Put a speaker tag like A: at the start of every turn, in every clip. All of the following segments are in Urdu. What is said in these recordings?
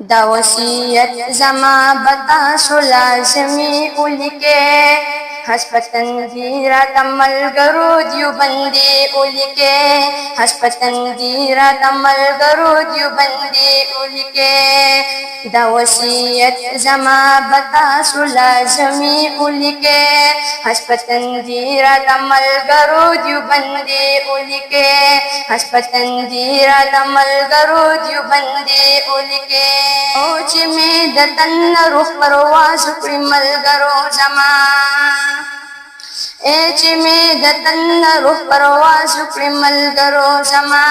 A: دا وصیت زما بتا شو لازمی الیکے ہسپتن دیرا تمل گرو دیو بندی الیکے ہسپتن دیرا تمل گرو دیو بندی الیکے دا وصیت زما بتا شو لازمی الیکے ہسپتن دیرا تمل گرو دیو بندی الیکے ہسپتن دیرا تمل گرو دیو بندی الیکے او چې می د تن روح پرواز کړی ملګرو زما چې می د تن روح پرواز کړی ملګرو زما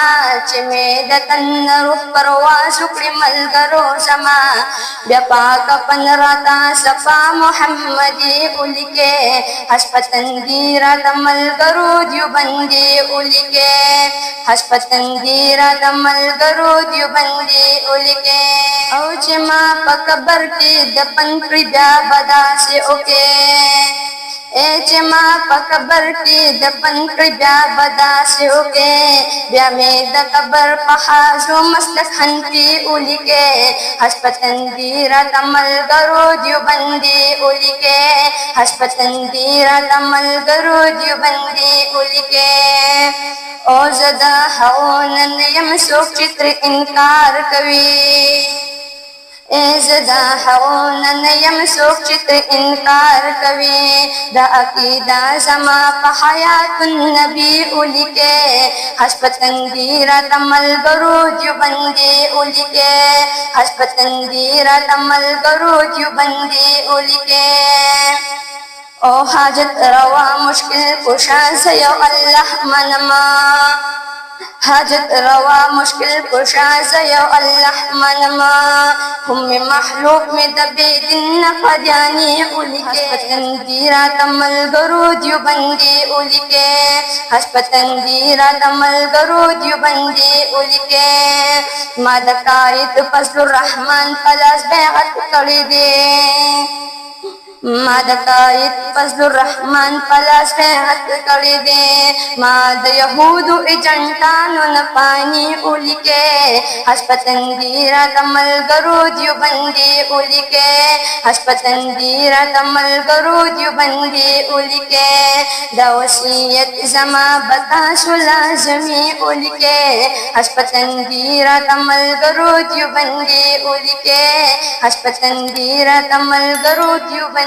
A: چې می د تن روح پرواز کړی ملګرو زما بیا پاک پن راتا صفا محمدي الیکه هسپتن دی را د ملګرو دیو بندي الیکه هسپتن دی را د ملګرو دیو بندي الیکه او چې ما په قبر کې د پن پر بیا بدا سي اوکه چې ما په قبر کې د پن پر بیا بدا سي اوکه بیا مې د قبر په حاجو مسلک هنتي الیکه هسپتن دی را د ملګرو دیو بندي الیکه هسپتن دی را د ملګرو دیو بندي الیکه او زدا هاونن یم څوک چې تر انکار کوي زدا هاونن یم څوک چې تر انکار کوي دا عقیده زما په حیات النبی الیکه هسپتن دی را د ملګرو دیو بندي الیکه هسپتن دی را د ملګرو دیو بندي الیکه او حاجت روا مشکل کشا سیو اللہ منما حاجت روا مشکل کشا سیو اللہ منما ہم محلوق میں دبی دن قدیانی الیکے ہسپتن دیرا تمل گرو دیو بندی الیکے ہسپتن دیرا تمل گرو دیو بندی الیکے مادکایت فضل الرحمن پلاس بیعت کڑی دے ما د قائد فضل الرحمن پلاس بیعت کړی دی ما د یهودو ایجنټانو نه پانی الیکه هسپتن دی را د ملګرو دیو بندي الیکه هسپتن دی را د ملګرو دیو بندي الیکه دا وصیت زما بتا شو لازمی الیکه هسپتن دی را د ملګرو دیو بندي الیکه هسپتن دی را د ملګرو دیو بندي